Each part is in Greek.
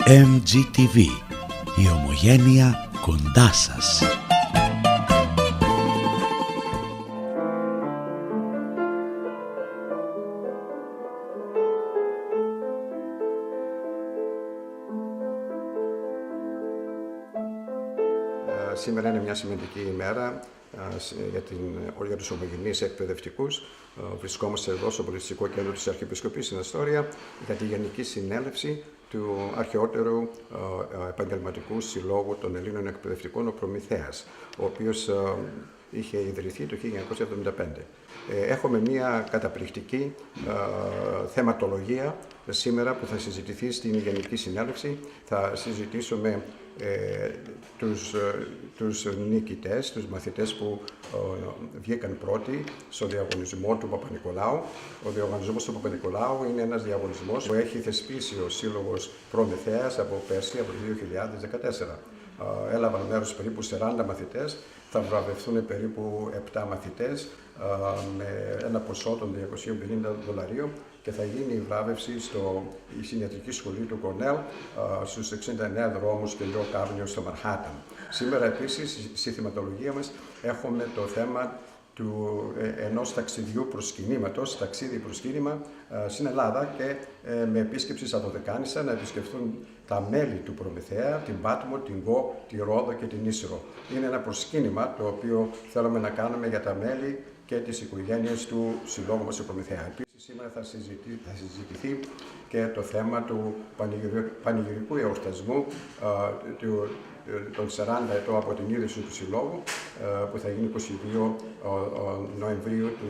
MGTV, η ομογένεια κοντά σας. Σήμερα είναι μια σημαντική ημέρα για τους ομογενείς εκπαιδευτικούς. Βρισκόμαστε εδώ στο Πολιτιστικό Κέντρο της Αρχιεπισκοπής στην Αστόρια για τη Γενική Συνέλευση του αρχαιότερου επαγγελματικού συλλόγου των Ελλήνων εκπαιδευτικών, ο Προμηθέας, ο οποίος είχε ιδρυθεί το 1975. Έχουμε μια καταπληκτική θεματολογία σήμερα που θα συζητηθεί στην Γενική Συνέλευση. Θα συζητήσουμε τους νικητές, τους μαθητές που βγήκαν πρώτοι στο διαγωνισμό του Παπα-Νικολάου. Ο διαγωνισμός του Παπα-Νικολάου είναι ένας διαγωνισμός που έχει θεσπίσει ο Σύλλογος Προμηθέας από πέρσι, από το 2014. Έλαβαν μέρος περίπου 40 μαθητές, θα βραβευθούν περίπου 7 μαθητές με ένα ποσό των $250 και θα γίνει η βράβευση η συνιατρική σχολή του Κορνέλ στους 69 δρόμους και Λιό Κάρνιο στο Μανχάταν. Σήμερα επίσης στη θεματολογία μας έχουμε το θέμα ενός ταξιδιού προσκυνήματος, ταξίδι προσκύνημα στην Ελλάδα και με επίσκεψη στα Δωδεκάνησα να επισκεφθούν τα μέλη του Προμηθέα, την Πάτμο, την Γο, τη Ρόδο και την Ίσυρο. Είναι ένα προσκύνημα το οποίο θέλουμε να κάνουμε για τα μέλη και τις οικογένειες του συλλόγου μας του Προμηθέα. Επίσης σήμερα θα συζητηθεί και το θέμα του πανηγυρικού εορτασμού των 40 ετών από την ίδρυση του Συλλόγου που θα γίνει 22 Νοεμβρίου του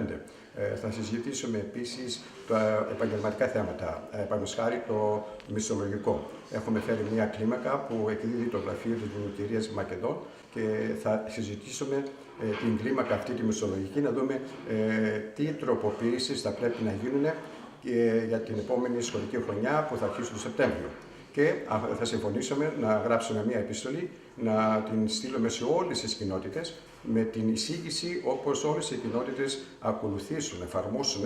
2015. Θα συζητήσουμε επίσης τα επαγγελματικά θέματα, παραδείγματος χάρη το μισθολογικό. Έχουμε φέρει μια κλίμακα που εκδίδει το γραφείο της Δημοκυρίας Μακεδόν και θα συζητήσουμε την κλίμακα αυτή τη μισθολογική, να δούμε τι τροποποιήσεις θα πρέπει να γίνουν για την επόμενη σχολική χρονιά που θα αρχίσει το Σεπτέμβριο. Και θα συμφωνήσουμε να γράψουμε μια επιστολή, να την στείλουμε σε όλες τις κοινότητες με την εισήγηση όπως όλες οι κοινότητες ακολουθήσουν, εφαρμόσουν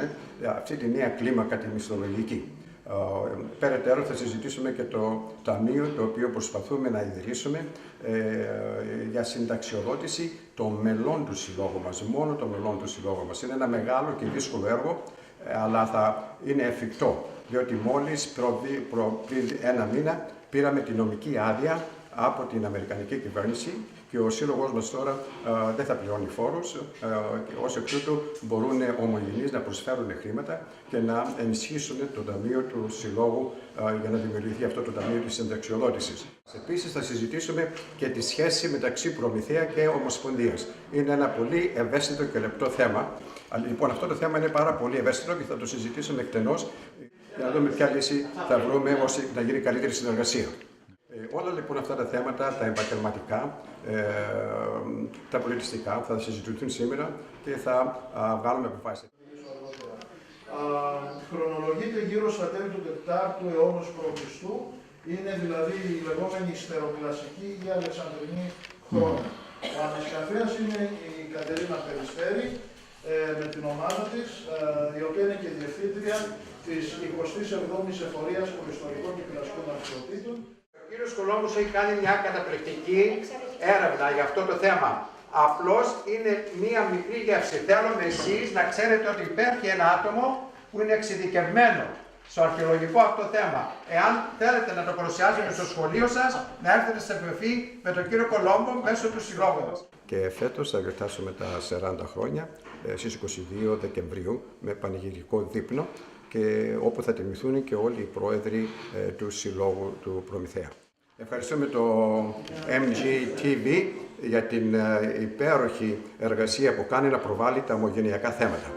αυτή τη νέα κλίμακα τη μισθολογική. Περαιτέρω θα συζητήσουμε και το ταμείο το οποίο προσπαθούμε να ιδρύσουμε για συνταξιοδότηση των μελών του συλλόγου μας, μόνο των μελών του συλλόγου μας. Είναι ένα μεγάλο και δύσκολο έργο, αλλά θα είναι εφικτό, διότι μόλις πριν ένα μήνα πήραμε τη νομική άδεια από την Αμερικανική κυβέρνηση και ο σύλλογος μας τώρα δεν θα πληρώνει φόρους και ως εκ τούτου μπορούν ομογενείς να προσφέρουν χρήματα και να ενισχύσουν το ταμείο του συλλόγου για να δημιουργηθεί αυτό το ταμείο της συνταξιοδότησης. Επίσης θα συζητήσουμε και τη σχέση μεταξύ Προμηθέα και Ομοσπονδίας. Είναι ένα πολύ ευαίσθητο και λεπτό θέμα. Λοιπόν, αυτό το θέμα είναι πάρα πολύ ευαίσθητο και θα το συζητήσουμε εκτενώς για να δούμε ποια λύση θα βρούμε ώστε να γίνει καλύτερη συνεργασία. Όλα λοιπόν αυτά τα θέματα, τα επαγγελματικά, τα πολιτιστικά θα συζητηθούν σήμερα και θα βγάλουμε αποφάσεις. Χρονολογείται γύρω στα τέλη του 4ου αιώνα π.Χ. Είναι δηλαδή η λεγόμενη ιστεροκλασική ή αλεξανδρινή χρόνια. Ο ανασκαφέας είναι η Κατερίνα Περιστέρη με την ομάδα της, η οποία είναι και διευθύντρια της 27ης Εφορίας Προϊστορικών και Κλασικών Αρχαιοτήτων. Ο κύριος Κολόμβος έχει κάνει μια καταπληκτική έρευνα για αυτό το θέμα. Απλώς είναι μία μικρή γεύση. Θέλουμε εσείς να ξέρετε ότι υπάρχει ένα άτομο που είναι εξειδικευμένο στο αρχαιολογικό αυτό θέμα. Εάν θέλετε να το παρουσιάσετε στο σχολείο σας, να έρθετε σε επαφή με τον κύριο Κολόμβο μέσω του συλλόγου μας. Και φέτος θα γιορτάσουμε τα 40 χρόνια στις 22 Δεκεμβρίου με πανηγυρικό δείπνο και όπου θα τιμηθούν και όλοι οι πρόεδροι του Συλλόγου του Προμηθέα. Ευχαριστούμε το MGTV για την υπέροχη εργασία που κάνει να προβάλλει τα ομογενειακά θέματα.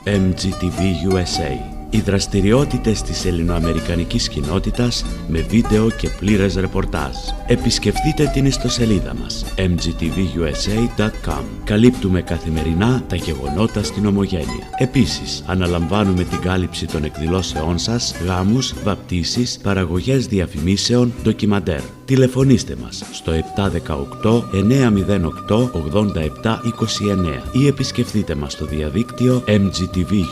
MGTV USA. Οι δραστηριότητες της ελληνοαμερικανικής κοινότητας με βίντεο και πλήρες ρεπορτάζ. Επισκεφτείτε την ιστοσελίδα μας mgtvusa.com. Καλύπτουμε καθημερινά τα γεγονότα στην ομογένεια. Επίσης, αναλαμβάνουμε την κάλυψη των εκδηλώσεών σας, γάμους, βαπτίσεις, παραγωγές διαφημίσεων, ντοκιμαντέρ. Τηλεφωνήστε μας στο 718 908 8729 ή επισκεφτείτε μας στο διαδίκτυο mgtvusa.com.